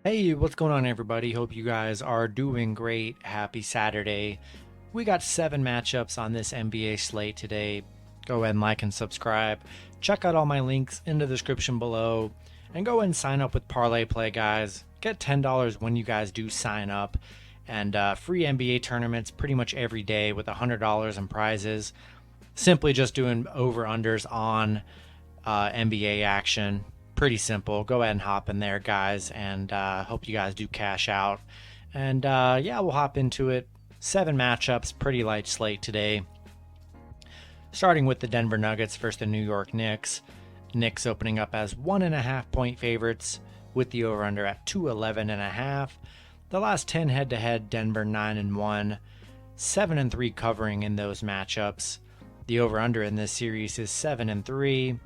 Hey, what's going on, everybody? Hope you guys are doing great. Happy Saturday. We got 7 matchups on this NBA slate today. Go ahead and like and subscribe. Check out all my links in the description below. And go ahead and sign up with ParlayPlay, guys. Get $10 when you guys do sign up. And free NBA tournaments pretty much every day with $100 in prizes. Simply just doing over-unders on NBA action. Pretty simple. Go ahead and hop in there, guys, and hope you guys do cash out. And yeah, we'll hop into it. 7 matchups, pretty light slate today. Starting with the Denver Nuggets versus the New York Knicks. Knicks opening up as 1.5 point favorites with the over/under at 211.5. The last 10 head-to-head, Denver 9-1, 7-3 covering in those matchups. The over/under in this series is 7-3.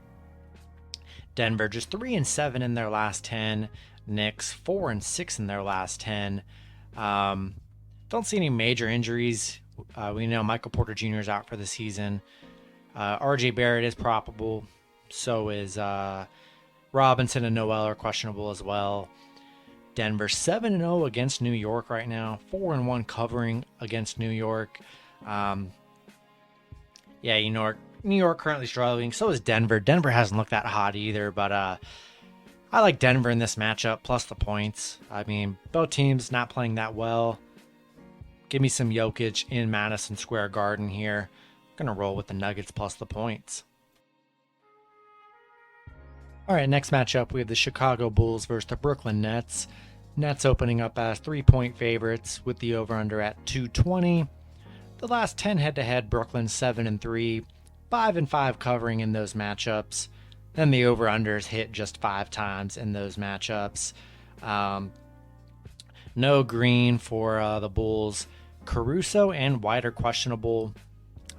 Denver just 3-7 in their last 10. Knicks 4-6 in their last 10. Don't see any major injuries. We know Michael Porter Jr. is out for the season. RJ Barrett is probable. So is Robinson and Noel are questionable as well. Denver 7-0 against New York right now. 4-1 covering against New York. Yeah, New York currently struggling. So is Denver. Denver hasn't looked that hot either, but I like Denver in this matchup plus the points. I mean, both teams not playing that well. Give me some Jokic in Madison Square Garden here. Gonna roll with the Nuggets plus the points. All right, next matchup we have the Chicago Bulls versus the Brooklyn Nets. Nets opening up as 3-point favorites with the over/under at 220. The last 10 head-to-head, Brooklyn 7-3, 5-5 covering in those matchups. Then the over/unders hit just 5 times in those matchups. No Green for the Bulls. Caruso and White are questionable.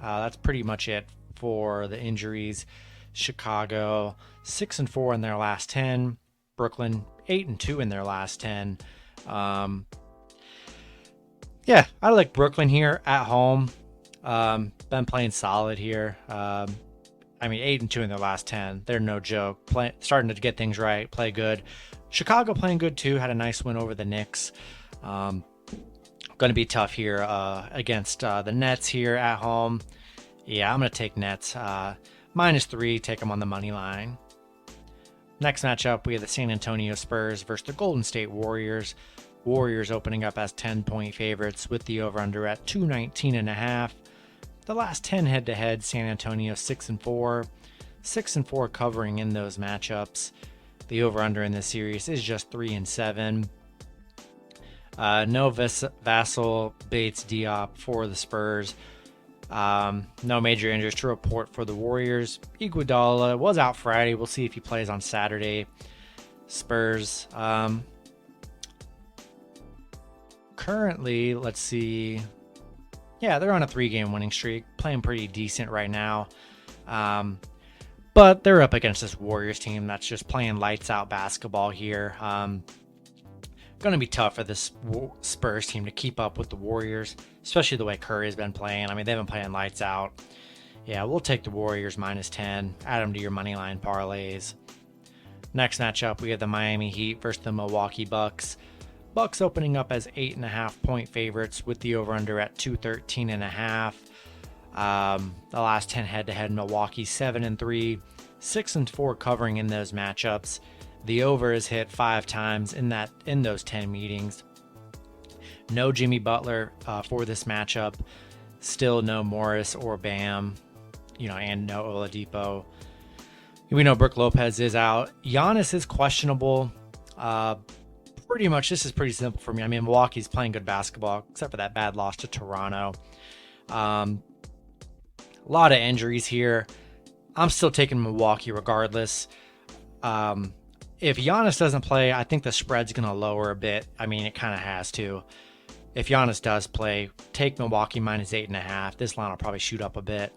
That's pretty much it for the injuries. Chicago 6-4 in their last 10. Brooklyn 8-2 in their last 10. Yeah, I like Brooklyn here at home. Been playing solid here. I mean, 8-2 in their last 10. They're no joke. Starting to get things right. Play good. Chicago playing good too. Had a nice win over the Knicks. Going to be tough here against the Nets here at home. Yeah, I'm going to take Nets. -3. Take them on the money line. Next matchup, we have the San Antonio Spurs versus the Golden State Warriors. Warriors opening up as 10-point favorites with the over/under at 219.5. The last 10 head-to-head, San Antonio 6-4, 6-4 covering in those matchups. The over/under in this series is just 3-7. No Vassell, Bates, Diop for the Spurs. No major injuries to report for the Warriors. Iguodala was out Friday. We'll see if he plays on Saturday. Spurs. Currently, let's see. Yeah, they're on a 3-game winning streak, playing pretty decent right now. But they're up against this Warriors team that's just playing lights out basketball here. Going to be tough for this Spurs team to keep up with the Warriors, especially the way Curry has been playing. I mean, they've been playing lights out. Yeah, we'll take the Warriors -10. Add them to your money line parlays. Next matchup, we have the Miami Heat versus the Milwaukee Bucks. Bucks opening up as 8.5-point favorites with the over/under at 213.5. The last 10 head-to-head, Milwaukee 7-3, 6-4 covering in those matchups. The over is hit 5 times in those 10 meetings. No Jimmy Butler for this matchup. Still no Morris or Bam, and no Oladipo. We know Brook Lopez is out. Giannis is questionable. Pretty much, this is pretty simple for me. I mean, Milwaukee's playing good basketball, except for that bad loss to Toronto. A lot of injuries here. I'm still taking Milwaukee regardless. If Giannis doesn't play, I think the spread's going to lower a bit. I mean, it kind of has to. If Giannis does play, take Milwaukee -8.5. This line will probably shoot up a bit.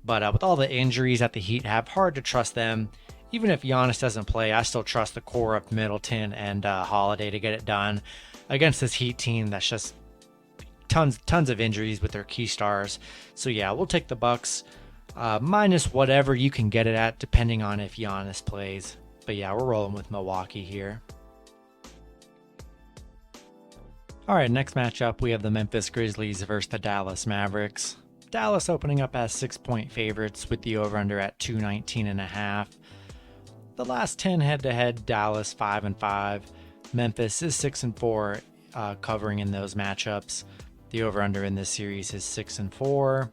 But with all the injuries that the Heat have, hard to trust them. Even if Giannis doesn't play, I still trust the core of Middleton and Holiday to get it done against this Heat team that's just tons of injuries with their key stars. So yeah, we'll take the Bucks minus whatever you can get it at, depending on if Giannis plays. But yeah, we're rolling with Milwaukee here. All right, next matchup, we have the Memphis Grizzlies versus the Dallas Mavericks. Dallas opening up as 6-point favorites with the over-under at 219.5. The last 10 head-to-head, Dallas 5-5. Memphis is 6-4, covering in those matchups. The over-under in this series is 6-4.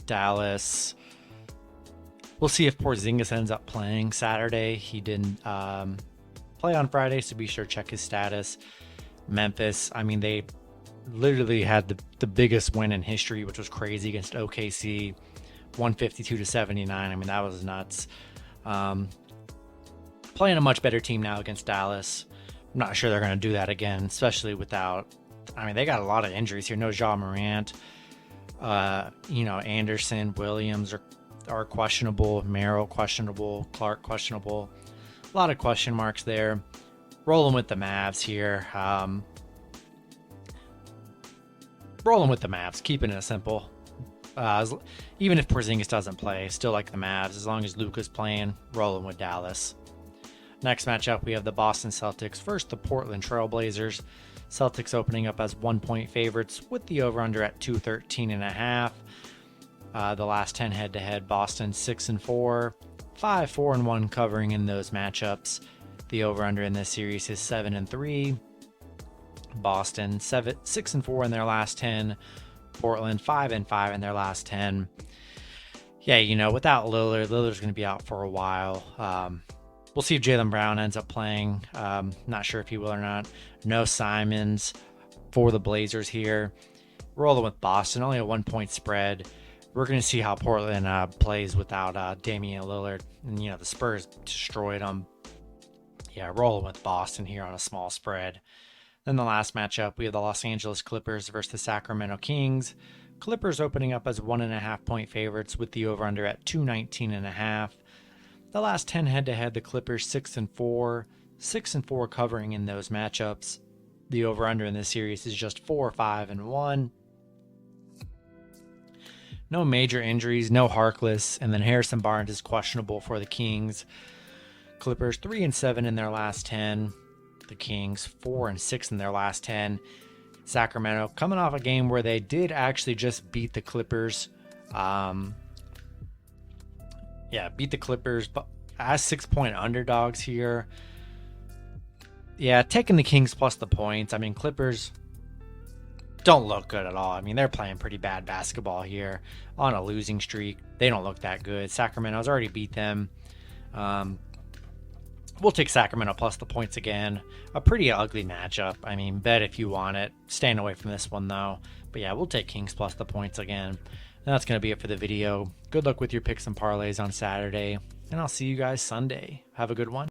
Dallas. We'll see if Porzingis ends up playing Saturday. He didn't play on Friday, so be sure to check his status. Memphis, I mean, they literally had the biggest win in history, which was crazy, against OKC, 152-79. I mean, that was nuts. Playing a much better team now against Dallas. I'm not sure they're going to do that again, especially without, I mean, they got a lot of injuries here. No Ja Morant. Anderson, Williams are questionable. Merrill questionable. Clark questionable. A lot of question marks there. Rolling with the Mavs here. Rolling with the Mavs, keeping it simple. Even if Porzingis doesn't play, still like the Mavs. As long as Luka's playing, rolling with Dallas. Next matchup, we have the Boston Celtics versus the Portland Trail Blazers. Celtics opening up as 1-point favorites with the over-under at 213.5. The last 10 head-to-head, Boston 6-4, 5-4-1 covering in those matchups. The over-under in this series is 7-3. Boston 6-4 in their last 10. Portland 5-5 in their last 10. Yeah, without Lillard's going to be out for a while. We'll see if Jaylen Brown ends up playing. Not sure if he will or not. No Simons for the Blazers here. Rolling with Boston, only a 1-point spread. We're going to see how Portland plays without Damian Lillard. And, the Spurs destroyed them. Yeah, rolling with Boston here on a small spread. Then the last matchup, we have the Los Angeles Clippers versus the Sacramento Kings. Clippers opening up as 1.5-point favorites with the over-under at 219.5. The last 10 head-to-head, the Clippers 6-4, 6-4 covering in those matchups. The over-under in this series is just 4-5-1. No major injuries, no Harkless, and then Harrison Barnes is questionable for the Kings. Clippers 3-7 in their last 10. The Kings 4-6 in their last 10. Sacramento coming off a game where they did actually just beat the Clippers. Beat the Clippers, but as 6-point underdogs here. Yeah, taking the Kings plus the points. I mean, Clippers don't look good at all. I mean, they're playing pretty bad basketball here on a losing streak. They don't look that good. Sacramento's already beat them. We'll take Sacramento plus the points again. A pretty ugly matchup. I mean, bet if you want it. Staying away from this one, though. But yeah, we'll take Kings plus the points again. And that's going to be it for the video. Good luck with your picks and parlays on Saturday. And I'll see you guys Sunday. Have a good one.